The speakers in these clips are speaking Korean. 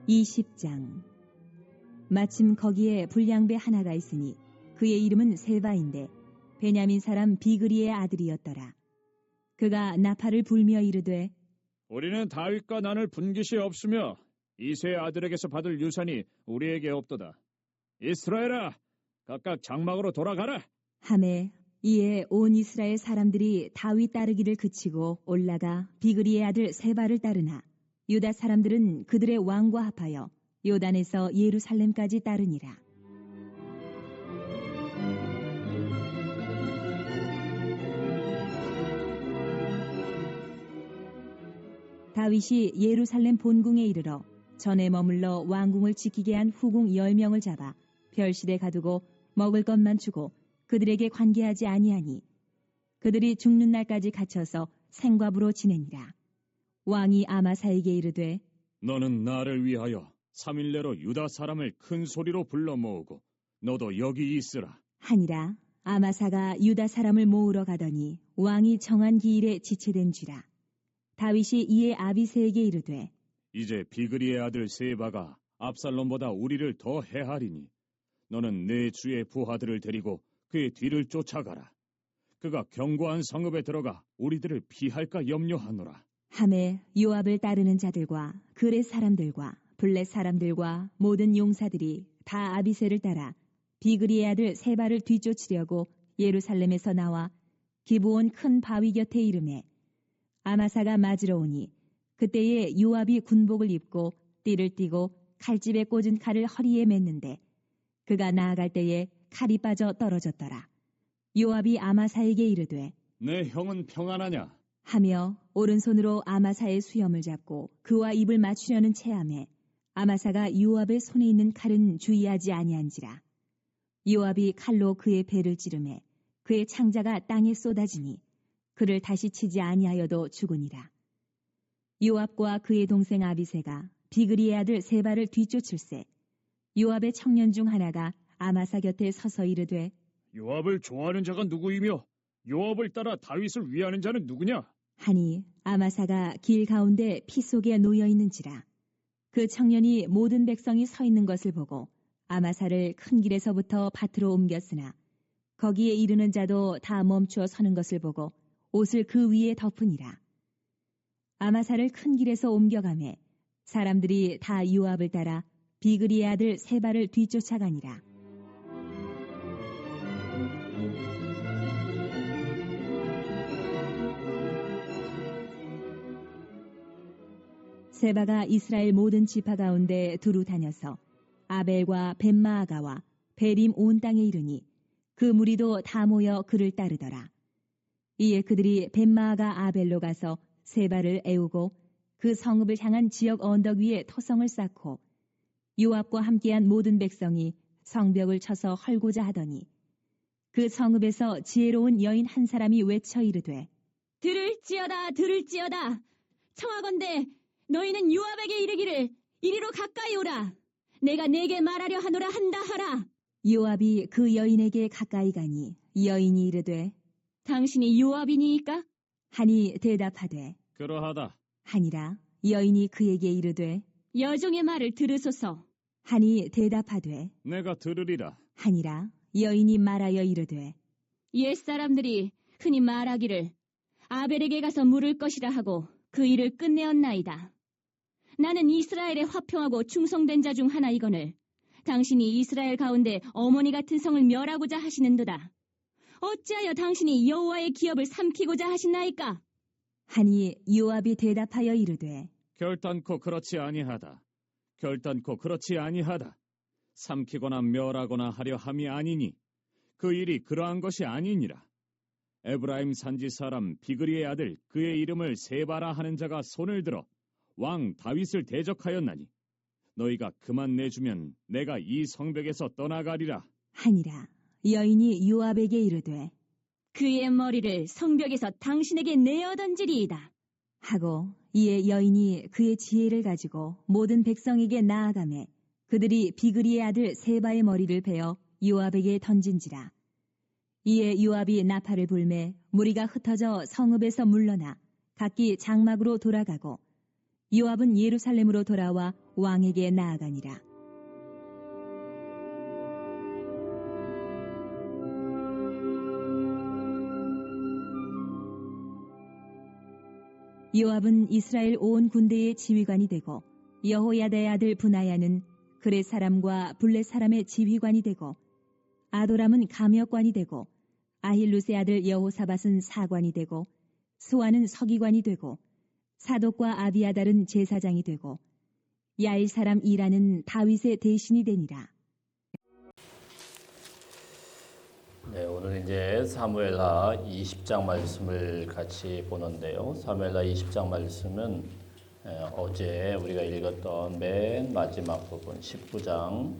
20장. 마침 거기에 불량배 하나가 있으니 그의 이름은 세바인데 베냐민 사람 비그리의 아들이었더라. 그가 나팔을 불며 이르되 우리는 다윗과 난을 분깃이 없으며 이새의 아들에게서 받을 유산이 우리에게 없도다. 이스라엘아, 각각 장막으로 돌아가라. 하매 이에 온 이스라엘 사람들이 다윗 따르기를 그치고 올라가 비그리의 아들 세바를 따르나 유다 사람들은 그들의 왕과 합하여 요단에서 예루살렘까지 따르니라. 다윗이 예루살렘 본궁에 이르러 전에 머물러 왕궁을 지키게 한 후궁 10명을 잡아 별실에 가두고 먹을 것만 주고 그들에게 관계하지 아니하니 그들이 죽는 날까지 갇혀서 생과부로 지내니라. 왕이 아마사에게 이르되 너는 나를 위하여 3일 내로 유다 사람을 큰 소리로 불러 모으고 너도 여기 있으라. 하니라. 아마사가 유다 사람을 모으러 가더니 왕이 정한 기일에 지체된지라. 다윗이 이에 아비새에게 이르되 이제 비그리의 아들 세바가 압살롬보다 우리를 더 해하리니 너는 내 주의 부하들을 데리고 그의 뒤를 쫓아가라. 그가 견고한 성읍에 들어가 우리들을 피할까 염려하노라. 하매 요압을 따르는 자들과 그렛 사람들과 블렛 사람들과 모든 용사들이 다 아비새를 따라 비그리의 아들 세바를 뒤쫓으려고 예루살렘에서 나와 기브온 큰 바위 곁에 이르매 아마사가 맞으러 오니 그때에 요압이 군복을 입고 띠를 띠고 칼집에 꽂은 칼을 허리에 맸는데 그가 나아갈 때에 칼이 빠져 떨어졌더라. 요압이 아마사에게 이르되 내 형은 평안하냐? 하며 오른손으로 아마사의 수염을 잡고 그와 입을 맞추려는 체함에 아마사가 요압의 손에 있는 칼은 주의하지 아니한지라. 요압이 칼로 그의 배를 찌르매 그의 창자가 땅에 쏟아지니 그를 다시 치지 아니하여도 죽으니라. 요압과 그의 동생 아비새가 비그리의 아들 세바를 뒤쫓을세 요압의 청년 중 하나가 아마사 곁에 서서 이르되 요압을 좋아하는 자가 누구이며 요압을 따라 다윗을 위하는 자는 누구냐? 하니 아마사가 길 가운데 피 속에 놓여 있는지라. 그 청년이 모든 백성이 서 있는 것을 보고 아마사를 큰 길에서부터 밭으로 옮겼으나 거기에 이르는 자도 다 멈추어 서는 것을 보고 옷을 그 위에 덮으니라. 아마사를 큰 길에서 옮겨가매 사람들이 다 요압을 따라 비그리의 아들 세바를 뒤쫓아가니라. 세바가 이스라엘 모든 지파 가운데 두루 다녀서 아벨과 벳마아가와 베림 온 땅에 이르니 그 무리도 다 모여 그를 따르더라. 이에 그들이 벳마아가 아벨로 가서 세바를 애우고 그 성읍을 향한 지역 언덕 위에 토성을 쌓고 요압과 함께한 모든 백성이 성벽을 쳐서 헐고자 하더니 그 성읍에서 지혜로운 여인 한 사람이 외쳐 이르되 들을지어다 들을지어다 청하건대 너희는 요압에게 이르기를 이리로 가까이 오라. 내가 내게 말하려 하노라 한다 하라. 요압이 그 여인에게 가까이 가니 여인이 이르되 당신이 요압이니이까? 하니 대답하되 그러하다. 하니라. 여인이 그에게 이르되 여종의 말을 들으소서. 하니 대답하되 내가 들으리라. 하니라. 여인이 말하여 이르되 옛사람들이 흔히 말하기를 아벨에게 가서 물을 것이라 하고 그 일을 끝내었나이다. 나는 이스라엘에 화평하고 충성된 자 중 하나이거늘 당신이 이스라엘 가운데 어머니 같은 성을 멸하고자 하시는도다. 어찌하여 당신이 여호와의 기업을 삼키고자 하시나이까? 하니 요압이 대답하여 이르되 결단코 그렇지 아니하다. 결단코 그렇지 아니하다. 삼키거나 멸하거나 하려 함이 아니니 그 일이 그러한 것이 아니니라. 에브라임 산지 사람 비그리의 아들 그의 이름을 세바라 하는 자가 손을 들어 왕 다윗을 대적하였나니 너희가 그만 내주면 내가 이 성벽에서 떠나가리라. 하니라. 여인이 요압에게 이르되 그의 머리를 성벽에서 당신에게 내어 던지리이다. 하고 이에 여인이 그의 지혜를 가지고 모든 백성에게 나아가매 그들이 비그리의 아들 세바의 머리를 베어 요압에게 던진지라. 이에 요압이 나팔을 불매 무리가 흩어져 성읍에서 물러나 각기 장막으로 돌아가고 요압은 예루살렘으로 돌아와 왕에게 나아가니라. 요압은 이스라엘 온 군대의 지휘관이 되고 여호야다의 아들 브나야는 그렛 사람과 블렛 사람의 지휘관이 되고 아도람은 감역관이 되고 아힐루스의 아들 여호사밧은 사관이 되고 스와는 서기관이 되고 사독과 아비아달은 제사장이 되고 야일 사람 이라는 다윗의 대신이 되니라. 네, 오늘 이제 사무엘하 20장 말씀을 같이 보는데요. 사무엘하 20장 말씀은 어제 우리가 읽었던 맨 마지막 부분 19장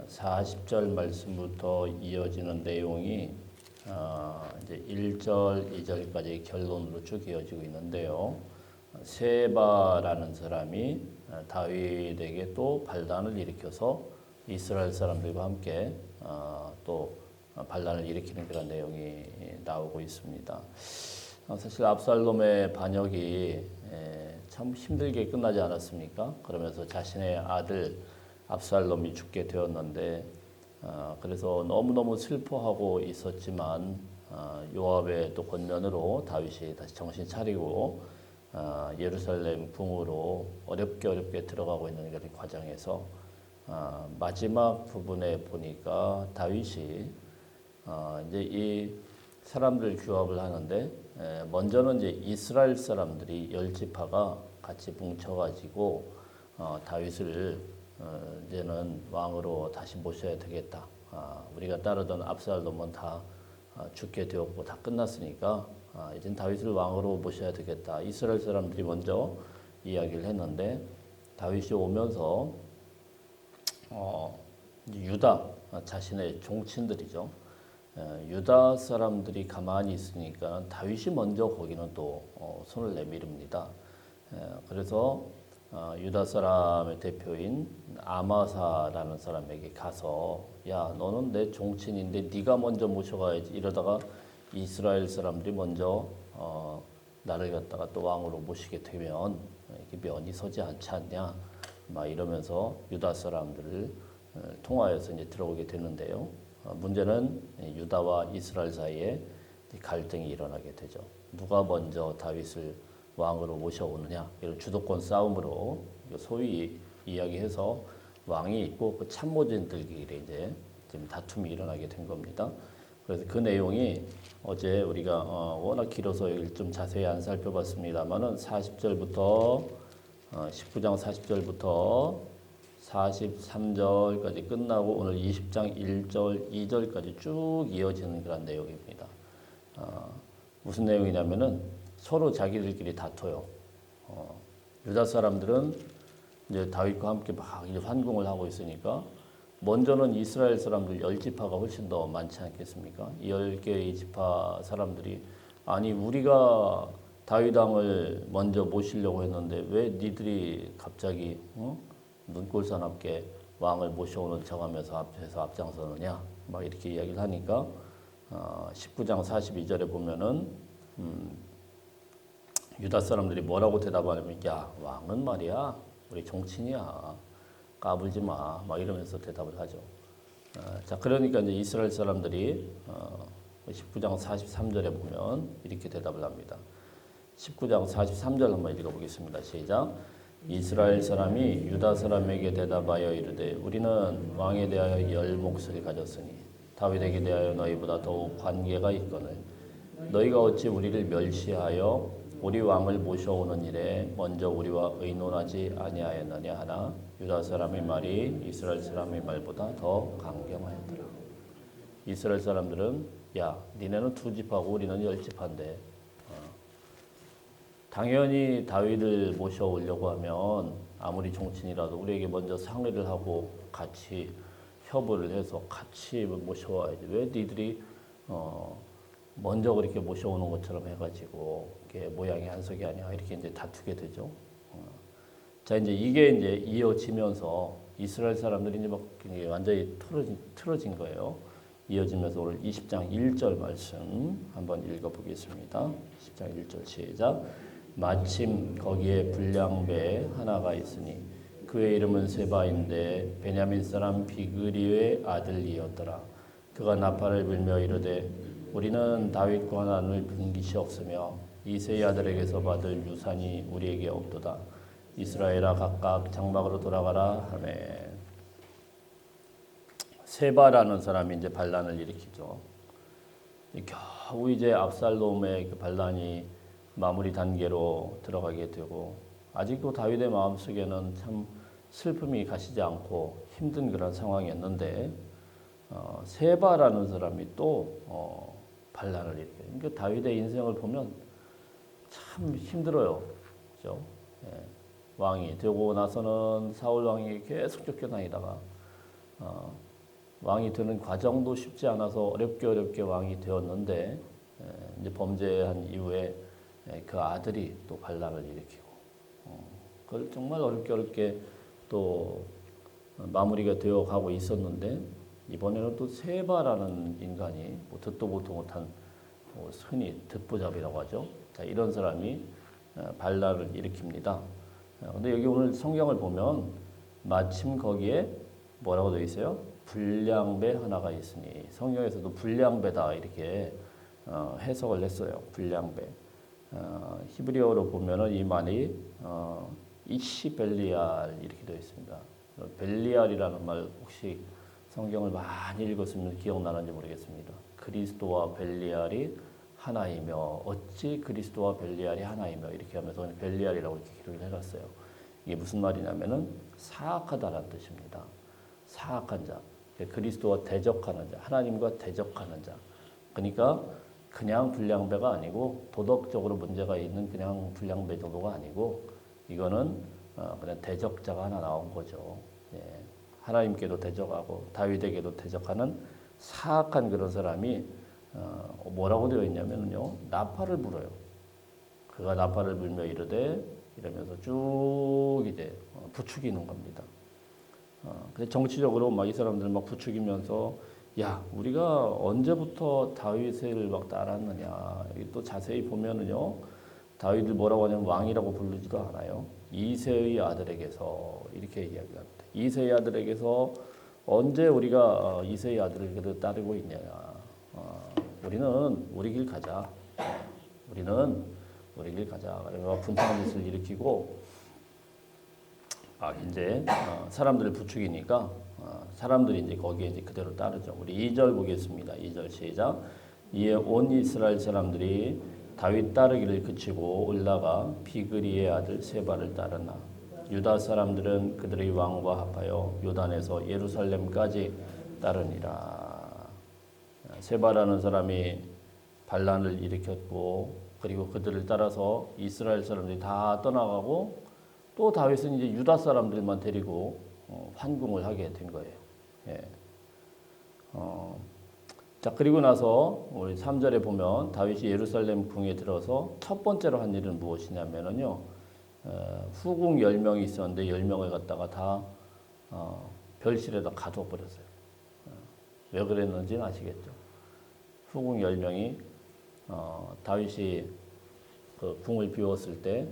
40절 말씀부터 이어지는 내용이 이제 1절, 2절까지 결론으로 쭉 이어지고 있는데요. 세바라는 사람이 다윗에게 또 반란을 일으켜서 이스라엘 사람들과 함께 또 반란을 일으키는 그런 내용이 나오고 있습니다. 사실 압살롬의 반역이 참 힘들게 끝나지 않았습니까? 그러면서 자신의 아들 압살롬이 죽게 되었는데 그래서 너무너무 슬퍼하고 있었지만 요압의 또 권면으로 다윗이 다시 정신 차리고 예루살렘 궁으로 어렵게 들어가고 있는 그런 과정에서 마지막 부분에 보니까 다윗이 이제 이 사람들 규합을 하는데 먼저는 이제 이스라엘 사람들이 10지파가 같이 뭉쳐가지고 다윗을 이제는 왕으로 다시 모셔야 되겠다. 우리가 따르던 압살롬은 다 죽게 되었고 다 끝났으니까 이젠 다윗을 왕으로 모셔야 되겠다. 이스라엘 사람들이 먼저 이야기를 했는데 다윗이 오면서 유다 자신의 종친들이죠. 유다 사람들이 가만히 있으니까 다윗이 먼저 거기는 또 손을 내밀입니다. 그래서 유다 사람의 대표인 아마사라는 사람에게 가서 야 너는 내 종친인데 네가 먼저 모셔가야지. 이러다가 이스라엘 사람들이 먼저 나를 갖다가 또 왕으로 모시게 되면 이게 면이 서지 않지 않냐 막 이러면서 유다 사람들을 통하여서 이제 들어오게 되는데요. 문제는 유다와 이스라엘 사이에 갈등이 일어나게 되죠. 누가 먼저 다윗을 왕으로 모셔오느냐 이런 주도권 싸움으로 소위 이야기해서 왕이 있고 그 참모진들끼리 이제 지금 다툼이 일어나게 된 겁니다. 그래서 그 내용이 어제 우리가 워낙 길어서 여기 좀 자세히 안 살펴봤습니다만은 40절부터 19장 40절부터 43절까지 끝나고 오늘 20장 1절, 2절까지 쭉 이어지는 그런 내용입니다. 무슨 내용이냐면은 서로 자기들끼리 다퉈요. 유다 사람들은 이제 다윗과 함께 막 이제 환공을 하고 있으니까 먼저는 이스라엘 사람들 10지파가 훨씬 더 많지 않겠습니까? 이 10개의 지파 사람들이 아니 우리가 다윗 왕을 먼저 모시려고 했는데 왜 니들이 갑자기 눈꼴사납게 왕을 모셔오는 척하면서 앞에서 앞장서느냐 막 이렇게 이야기를 하니까 19장 42절에 보면은 유다 사람들이 뭐라고 대답하냐면 야 왕은 말이야 우리 종친이야 까불지 마 막 이러면서 대답을 하죠. 자 그러니까 이제 이스라엘 사람들이 19장 43절에 보면 이렇게 대답을 합니다. 19장 43절 한번 읽어보겠습니다. 시작. 이스라엘 사람이 유다 사람에게 대답하여 이르되 우리는 왕에 대하여 열 몫을 가졌으니 다윗에게 대하여 너희보다 더욱 관계가 있거늘 너희가 어찌 우리를 멸시하여 우리 왕을 모셔오는 일에 먼저 우리와 의논하지 아니하였느냐 하나 유다 사람의 말이 이스라엘 사람의 말보다 더 강경하였더라. 이스라엘 사람들은 야 니네는 2지파고 우리는 10지파인데 당연히 다윗을 모셔오려고 하면 아무리 종친이라도 우리에게 먼저 상의를 하고 같이 협의를 해서 같이 모셔와야지. 왜 니들이 먼저 그렇게 모셔오는 것처럼 해가지고 이게 모양이 한석이 아니야 이렇게 이제 다투게 되죠. 자 이제 이게 이제 이어지면서 이스라엘 사람들이 이제 막 완전히 틀어진 거예요. 이어지면서 오늘 20장 1절 말씀 한번 읽어보겠습니다. 20장 1절 시작. 마침 거기에 불량배 하나가 있으니 그의 이름은 세바인데 베냐민 사람 비그리의 아들이었더라. 그가 나팔을 불며 이르되 우리는 다윗 권한을 분기시옵으며 이새의 아들에게서 받을 유산이 우리에게 없도다. 이스라엘아 각각 장막으로 돌아가라 하매. 세바라는 사람이 이제 반란을 일으키죠. 겨우 이제 압살롬의 그 반란이 마무리 단계로 들어가게 되고 아직도 다윗의 마음속에는 참 슬픔이 가시지 않고 힘든 그런 상황이었는데 세바라는 사람이 또 반란을 일으켜요. 그러니까 다윗의 인생을 보면 참 힘들어요. 그렇죠? 예. 왕이 되고 나서는 사울 왕이 계속 쫓겨다니다가 왕이 되는 과정도 쉽지 않아서 어렵게 왕이 되었는데 이제 범죄한 이후에 그 아들이 또 반란을 일으키고 그걸 정말 어렵게 또 마무리가 되어 가고 있었는데 이번에는 또 세바라는 인간이 뭐 듣도 보도 못한 흔히 듣보잡이라고 하죠. 자, 이런 사람이 반란을 일으킵니다. 근데 여기 오늘 성경을 보면 마침 거기에 뭐라고 되어 있어요? 불량배 하나가 있으니 성경에서도 불량배다 이렇게 해석을 했어요. 불량배. 히브리어로 보면은 이 말이 이시벨리알 이렇게 되어 있습니다. 벨리알이라는 말 혹시 성경을 많이 읽었으면 기억나는지 모르겠습니다. 그리스도와 벨리알이 하나이며 어찌 그리스도와 벨리알이 하나이며 이렇게 하면서 벨리알이라고 이렇게 기록을 해놨어요. 이게 무슨 말이냐면은 사악하다라는 뜻입니다. 사악한 자, 그리스도와 대적하는 자, 하나님과 대적하는 자. 그러니까 그냥 불량배가 아니고 도덕적으로 문제가 있는 그냥 불량배 정도가 아니고 이거는 그냥 대적자가 하나 나온 거죠. 예. 하나님께도 대적하고 다윗에게도 대적하는 사악한 그런 사람이 뭐라고 되어 있냐면요 나팔을 불어요. 그가 나팔을 불며 이르되 이러면서 쭉 이제 부추기는 겁니다. 근데 정치적으로 막 이 사람들 막 부추기면서 야 우리가 언제부터 다윗을 막 따랐느냐. 여기 또 자세히 보면은요 다윗을 뭐라고 하냐면 왕이라고 부르지도 않아요. 이새의 아들에게서 이렇게 이야기합니다. 이새의 아들에게서 언제 우리가 이새의 아들을 따르고 있느냐. 우리는 우리 길 가자. 우리는 우리 길 가자. 그래서 분탕한 짓을 일으키고 이제 사람들을 부추기니까 사람들이 이제 거기에 이제 그대로 따르죠. 우리 2절 보겠습니다. 2절 시작. 이에 온 이스라엘 사람들이 다윗 따르기를 그치고 올라가 비그리의 아들 세바를 따르나 유다 사람들은 그들의 왕과 합하여 요단에서 예루살렘까지 따르니라. 세바라는 사람이 반란을 일으켰고 그리고 그들을 따라서 이스라엘 사람들이 다 떠나가고 또 다윗은 이제 유다 사람들만 데리고 환궁을 하게 된 거예요. 예. 자 그리고 나서 우리 3절에 보면 다윗이 예루살렘 궁에 들어서 첫 번째로 한 일은 무엇이냐면은요 후궁 10명이 있었는데 10명을 갖다가 다 별실에다 가둬 버렸어요. 왜 그랬는지는 아시겠죠? 후궁 10명이 다윗이 그 궁을 비웠을 때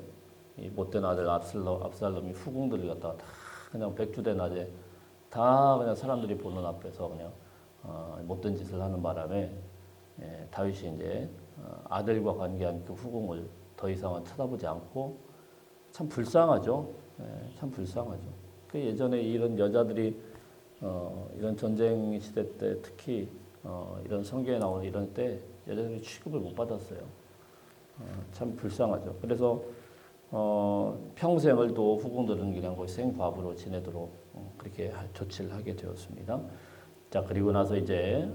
이 못된 아들 압살롬이 후궁들을 갖다가 다 그냥 백주대 낮에 다 그냥 사람들이 보는 앞에서 그냥 못된 짓을 하는 바람에 다윗이 이제 아들과 관계한 그 후궁을 더 이상은 쳐다보지 않고 참 불쌍하죠. 참 불쌍하죠. 그 예전에 이런 여자들이 이런 전쟁 시대 때 특히 이런 성경에 나오는 이런 때 여자들이 취급을 못 받았어요. 참 불쌍하죠. 그래서 평생을 또 후궁들은 그냥 거의 생과부로 지내도록 그렇게 조치를 하게 되었습니다. 자 그리고 나서 이제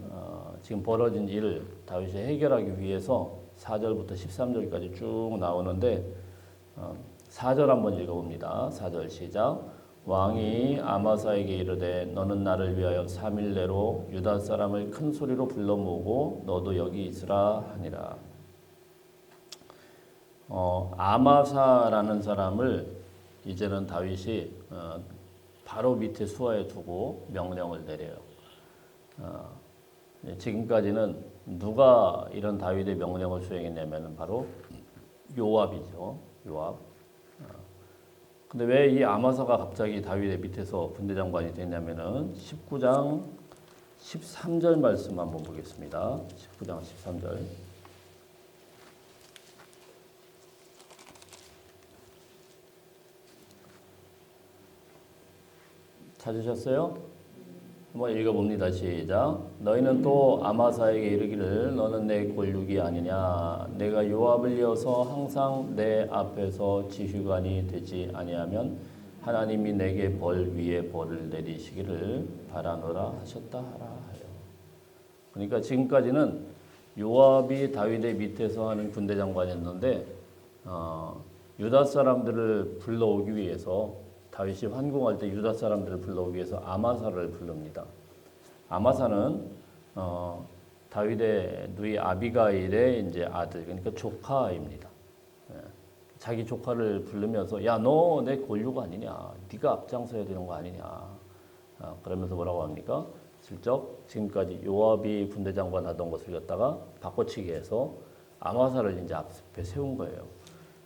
지금 벌어진 일을 다윗이 해결하기 위해서 4절부터 13절까지 쭉 나오는데 4절 한번 읽어봅니다. 4절 시작. 왕이 아마사에게 이르되 너는 나를 위하여 3일 내로 유다 사람을 큰 소리로 불러 모으고 너도 여기 있으라 하니라. 아마사라는 사람을 이제는 다윗이 바로 밑에 수하에 두고 명령을 내려요. 지금까지는 누가 이런 다윗의 명령을 수행했냐면 바로 요압이죠. 요압. 근데 왜 이 아마사가 갑자기 다윗의 밑에서 군대장관이 됐냐면은 19장 13절 말씀 한번 보겠습니다. 19장 13절. 찾으셨어요? 한번 읽어봅니다. 시작. 너희는 또 아마사에게 이르기를 너는 내 권육이 아니냐. 내가 요압을 이어서 항상 내 앞에서 지휘관이 되지 아니하면 하나님이 내게 벌 위에 벌을 내리시기를 바라노라 하셨다 하라 하여. 그러니까 지금까지는 요압이 다윗의 밑에서 하는 군대 장관이었는데 유다 사람들을 불러오기 위해서 다윗이 환궁할 때 유다 사람들을 불러오기 위해서 아마사를 부릅니다. 아마사는 다윗의 누이 아비가일의 이제 아들, 그러니까 조카입니다. 자기 조카를 부르면서 야, 너 내 권류가 아니냐? 네가 앞장서야 되는 거 아니냐? 그러면서 뭐라고 합니까? 슬쩍 지금까지 요압이 군대 장관 하던 것을 갖다가 바꿔치기 해서 아마사를 이제 앞에 세운 거예요.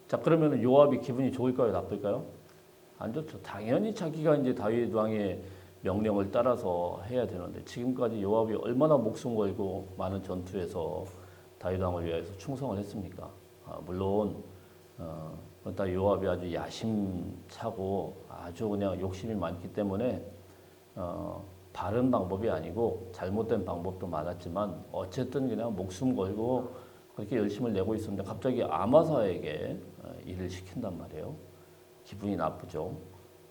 자, 그러면 요압이 기분이 좋을까요, 나쁠까요? 안 좋죠. 당연히 자기가 이제 다윗 왕의 명령을 따라서 해야 되는데 지금까지 요압이 얼마나 목숨 걸고 많은 전투에서 다윗 왕을 위해서 충성을 했습니까? 물론 그렇다 요압이 아주 야심차고 아주 그냥 욕심이 많기 때문에 바른 방법이 아니고 잘못된 방법도 많았지만 어쨌든 그냥 목숨 걸고 그렇게 열심을 내고 있었는데 갑자기 아마사에게 일을 시킨단 말이에요. 기분이 나쁘죠.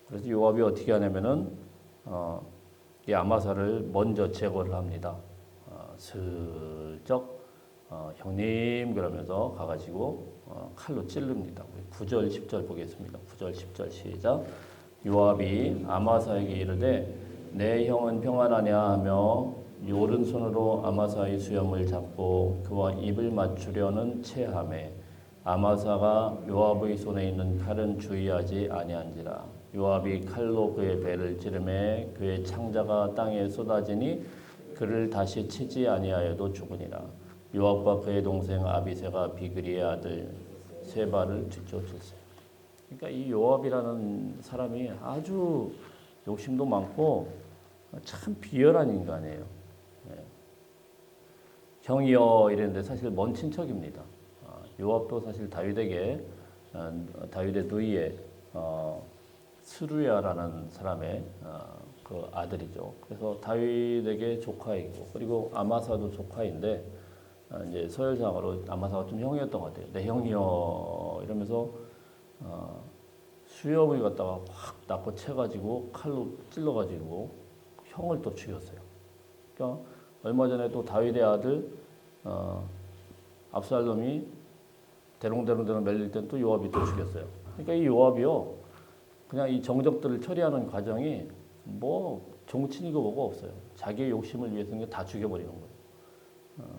그래서 요압이 어떻게 하냐면은 이 아마사를 먼저 제거를 합니다. 슬쩍 형님 그러면서 가가지고 칼로 찌릅니다. 9절 10절 보겠습니다. 9절 10절 시작. 요압이 아마사에게 이르되 내 형은 평안하냐 하며 오른손으로 아마사의 수염을 잡고 그와 입을 맞추려는 체함에 아마사가 요압의 손에 있는 칼은 주의하지 아니한지라. 요압이 칼로 그의 배를 찌르매 그의 창자가 땅에 쏟아지니 그를 다시 치지 아니하여도 죽으니라. 요압과 그의 동생 아비새가 비그리의 아들 세바를 뒤쫓을세. 그러니까 이 요압이라는 사람이 아주 욕심도 많고 참 비열한 인간이에요. 형이여 이랬는데 사실 먼 친척입니다. 요압도 사실 다윗에게 다윗의 누이의 스루야라는 사람의 그 아들이죠. 그래서 다윗에게 조카이고 그리고 아마사도 조카인데 이제 서열상으로 아마사가 좀 형이었던 것 같아요. 내 형이여 이러면서 수염을 갖다가 확 낚고 채가지고 칼로 찔러가지고 형을 또 죽였어요. 그러니까 얼마 전에 또 다윗의 아들 압살롬이 대롱대롱 밀릴 땐 또 요압이 또 죽였어요. 그러니까 이 요압이요, 그냥 이 정적들을 처리하는 과정이 뭐 정치니고 뭐가 없어요. 자기의 욕심을 위해서 다 죽여버리는 거예요.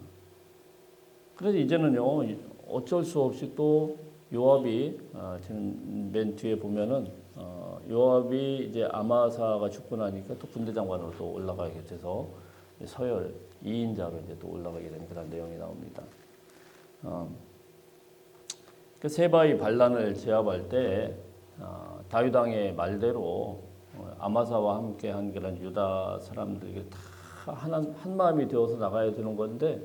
그래서 이제는요, 어쩔 수 없이 또 요압이 지금 맨 뒤에 보면은 요압이 이제 아마사가 죽고 나니까 또 군대 장관으로 또 올라가게 돼서 서열 2인자로 이제 또 올라가게 되는 그런 내용이 나옵니다. 그 세바의 반란을 제압할 때 다윗 왕의 말대로 아마사와 함께한 그런 유다 사람들이 다 한 마음이 되어서 나가야 되는 건데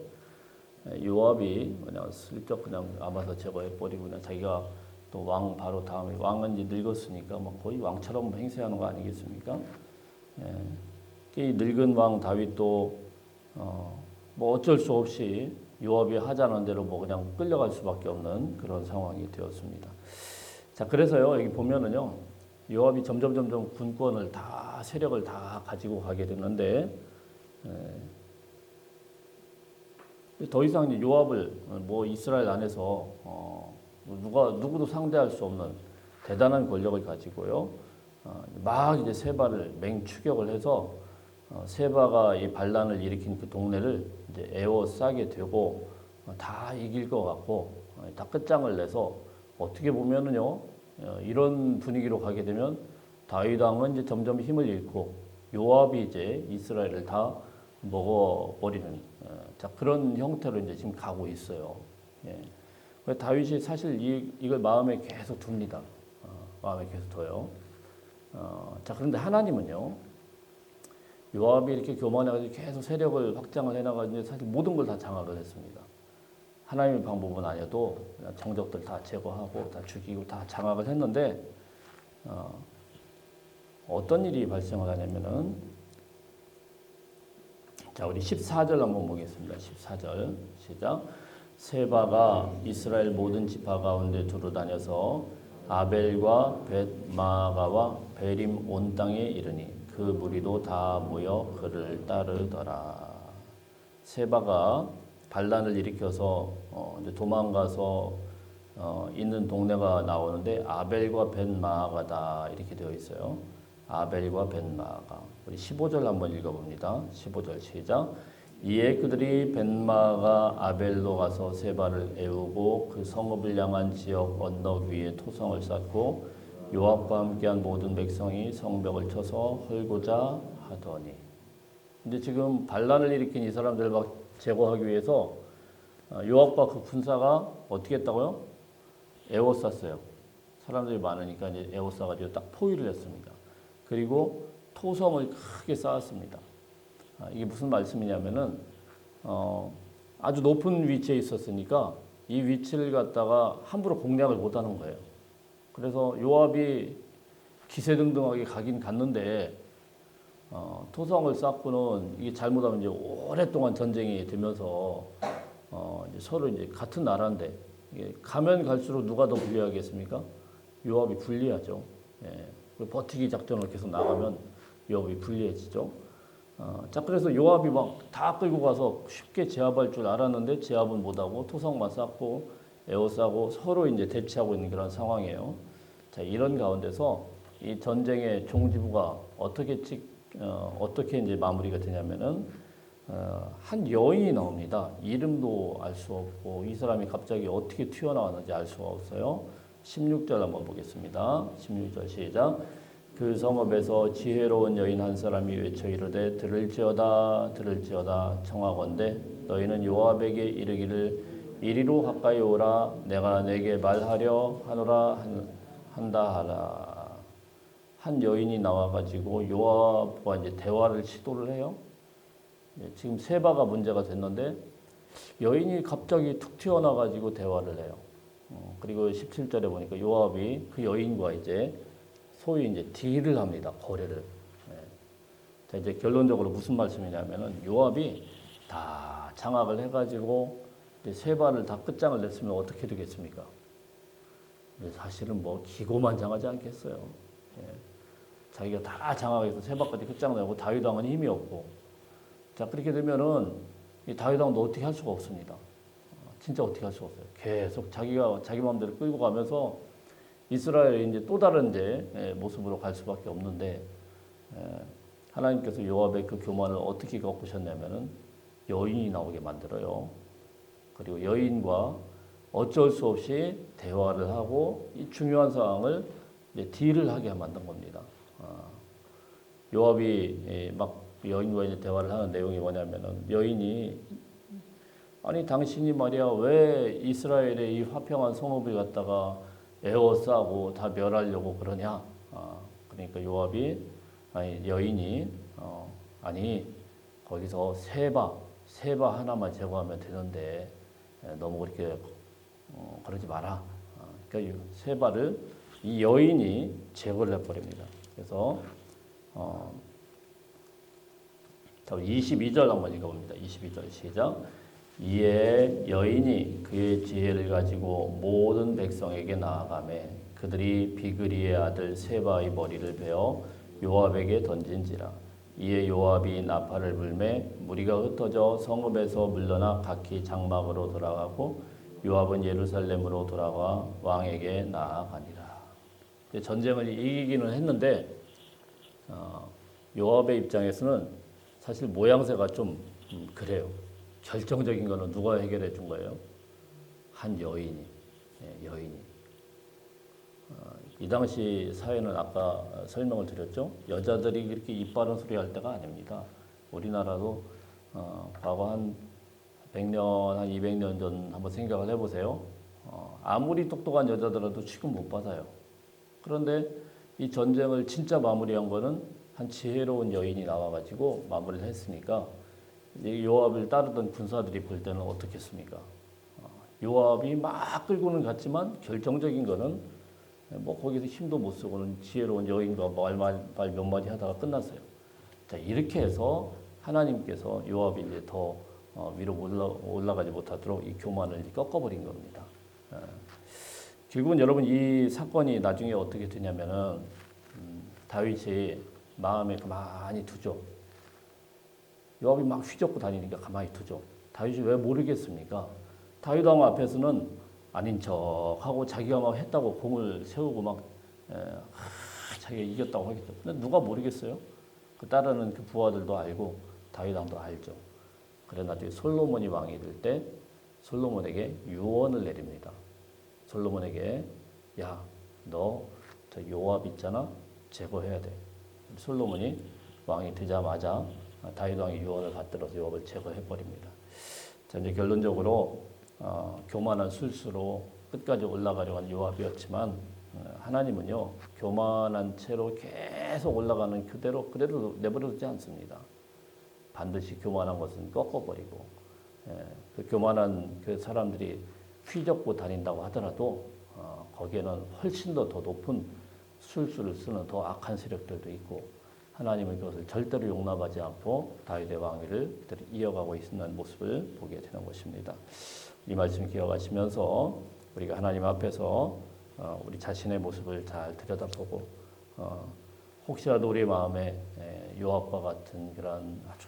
요압이 그냥 슬쩍 그냥 아마사 제거해 버리고 그냥 자기가 또 왕 바로 다음에 왕은 이제 늙었으니까 뭐 거의 왕처럼 행세하는 거 아니겠습니까? 이 늙은 왕 다윗도 뭐 어쩔 수 없이 요압이 하자는 대로 뭐 그냥 끌려갈 수밖에 없는 그런 상황이 되었습니다. 자, 그래서요 여기 보면은요 요압이 점점 군권을 다 세력을 다 가지고 가게 되는데 더 이상 이제 요압을 뭐 이스라엘 안에서 누구도 상대할 수 없는 대단한 권력을 가지고요 막 이제 세바를 맹추격을 해서 세바가 이 반란을 일으킨 그 동네를 이제 에워싸게 되고 다 이길 것 같고 다 끝장을 내서 어떻게 보면은요 이런 분위기로 가게 되면 다윗 왕은 이제 점점 힘을 잃고 요압이 이제 이스라엘을 다 먹어버리는 자 그런 형태로 이제 지금 가고 있어요. 다윗이 사실 이걸 마음에 계속 둡니다. 마음에 계속 둬요. 자, 그런데 하나님은요, 요압이 이렇게 교만해가지고 계속 세력을 확장을 해나가지고 사실 모든 걸 다 장악을 했습니다. 하나님의 방법은 아니어도 정적들 다 제거하고 다 죽이고 다 장악을 했는데 어떤 일이 발생을 하냐면은, 자, 우리 14절 한번 보겠습니다. 14절 시작. 세바가 이스라엘 모든 지파 가운데 두루 다녀서 아벨과 벳마가와 베림 온 땅에 이르니 그 무리도 다 모여 그를 따르더라. 세바가 반란을 일으켜서 이제 도망가서 있는 동네가 나오는데 아벨과 벳마가다 이렇게 되어 있어요. 아벨과 벳마가. 우리 15절 한번 읽어봅니다. 15절 시작. 이에 그들이 벳마가 아벨로 가서 세바를 애우고 그 성읍을 향한 지역 언덕 위에 토성을 쌓고 요압과 함께한 모든 백성이 성벽을 쳐서 헐고자 하더니. 근데 지금 반란을 일으킨 이 사람들을 막 제거하기 위해서 요압과 그 군사가 어떻게 했다고요? 에워쌌어요. 사람들이 많으니까 이제 에워싸가지고 딱 포위를 했습니다. 그리고 토성을 크게 쌓았습니다. 이게 무슨 말씀이냐면은 아주 높은 위치에 있었으니까 이 위치를 갖다가 함부로 공략을 못하는 거예요. 그래서 요압이 기세등등하게 가긴 갔는데 토성을 쌓고는 이게 잘못하면 이제 오랫동안 전쟁이 되면서 이제 서로 이제 같은 나라인데 이게 가면 갈수록 누가 더 불리하겠습니까? 요압이 불리하죠. 예. 버티기 작전을 계속 나가면 요압이 불리해지죠. 자, 그래서 요압이 막 다 끌고 가서 쉽게 제압할 줄 알았는데 제압은 못하고 토성만 쌓고 에워싸고 서로 이제 대치하고 있는 그런 상황이에요. 자, 이런 가운데서 이 전쟁의 종지부가 어떻게 이제 마무리가 되냐면은 한 여인이 나옵니다. 이름도 알 수 없고 이 사람이 갑자기 어떻게 튀어나왔는지 알 수가 없어요. 16절 한번 보겠습니다. 16절 시작. 그 성읍에서 지혜로운 여인 한 사람이 외쳐 이르되 들을지어다 들을지어다 청하건대 너희는 요압에게 이르기를 이리로 가까이 오라 내가 내게 말하려 하노라 한다 하라. 한 여인이 나와가지고 요압과 이제 대화를 시도를 해요. 지금 세바가 문제가 됐는데 여인이 갑자기 툭 튀어나와가지고 대화를 해요. 그리고 17절에 보니까 요압이 그 여인과 이제 소위 이제 딜을 합니다. 거래를. 자, 이제 결론적으로 무슨 말씀이냐면은 요압이 다 장악을 해가지고 이제 세바를 다 끝장을 냈으면 어떻게 되겠습니까? 사실은 뭐 기고만장하지 않겠어요. 예. 자기가 다 장악해서 세바까지 끝장 내고 다윗 왕은 힘이 없고. 자, 그렇게 되면은 이 다윗 왕도 어떻게 할 수가 없습니다. 진짜 어떻게 할 수가 없어요. 계속 자기 마음대로 끌고 가면서 이스라엘의 이제 또 다른 이제 모습으로 갈 수밖에 없는데 하나님께서 요압의 그 교만을 어떻게 꺾으셨냐면은 여인이 나오게 만들어요. 그리고 여인과 어쩔 수 없이 대화를 하고 이 중요한 상황을 이제 딜을 하게 만든 겁니다. 요압이 막 여인과 이제 대화를 하는 내용이 뭐냐면은 여인이 아니 당신이 말이야 왜 이스라엘의 이 화평한 성읍을 갖다가 에워싸고 다 멸하려고 그러냐? 그러니까 요압이 여인이 아니 거기서 세바 하나만 제거하면 되는데 너무 그렇게 그러지 마라. 그러니까 세바를 이 여인이 제거를 해버립니다. 그래서 22절 한번 읽어봅니다. 22절 시작. 이에 여인이 그의 지혜를 가지고 모든 백성에게 나아가매 그들이 비그리의 아들 세바의 머리를 베어 요압에게 던진지라. 이에 요압이 나팔을 불매 무리가 흩어져 성읍에서 물러나 각기 장막으로 돌아가고 요압은 예루살렘으로 돌아와 왕에게 나아가니라. 전쟁을 이기기는 했는데 요압의 입장에서는 사실 모양새가 좀 그래요. 결정적인 거는 누가 해결해 준 거예요? 한 여인이. 여인이. 이 당시 사회는 아까 설명을 드렸죠. 여자들이 그렇게 입 바른 소리 할 때가 아닙니다. 우리나라도 과거 한 100년, 한 200년 전 한번 생각을 해보세요. 아무리 똑똑한 여자더라도 취급 못 받아요. 그런데 이 전쟁을 진짜 마무리한 거는 한 지혜로운 여인이 나와가지고 마무리를 했으니까 이 요압을 따르던 군사들이 볼 때는 어떻겠습니까? 요압이 막 끌고는 갔지만 결정적인 거는 뭐 거기서 힘도 못 쓰고는 지혜로운 여인과 말 몇 마디 하다가 끝났어요. 자, 이렇게 해서 하나님께서 요압이 이제 더 위로 올라가지 못하도록 이 교만을 꺾어버린 겁니다. 결국은 여러분 이 사건이 나중에 어떻게 되냐면은 다윗이 마음에 가만히 두죠. 요압이 막 휘젓고 다니니까 가만히 두죠. 다윗이 왜 모르겠습니까? 다윗 왕 앞에서는 아닌 척하고 자기가 막 했다고 공을 세우고 막 자기가 이겼다고 하겠죠. 근데 누가 모르겠어요? 그 따르는 그 부하들도 알고 다윗 왕도 알죠. 그래 나중에 솔로몬이 왕이 될 때 솔로몬에게 유언을 내립니다. 솔로몬에게 야, 너 저 요압 있잖아, 제거해야 돼. 솔로몬이 왕이 되자마자 다윗 왕의 유언을 받들어서 요압을 제거해 버립니다. 자, 이제 결론적으로 교만한 술수로 끝까지 올라가려고 한 요압이었지만 하나님은요 교만한 채로 계속 올라가는 그대로 내버려두지 않습니다. 반드시 교만한 것은 꺾어버리고 그 교만한 그 사람들이 휘젓고 다닌다고 하더라도 거기에는 훨씬 더 높은 술수를 쓰는 더 악한 세력들도 있고 하나님은 그것을 절대로 용납하지 않고 다윗의 왕위를 그대로 이어가고 있는 모습을 보게 되는 것입니다. 이 말씀 기억하시면서 우리가 하나님 앞에서 우리 자신의 모습을 잘 들여다보고 혹시라도 우리 마음에 요압과 같은 그런 아주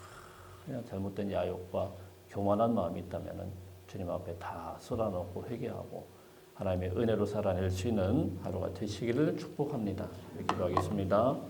그냥 잘못된 야욕과 교만한 마음이 있다면은 주님 앞에 다 쏟아놓고 회개하고 하나님의 은혜로 살아낼 수 있는 하루가 되시기를 축복합니다. 기도하겠습니다.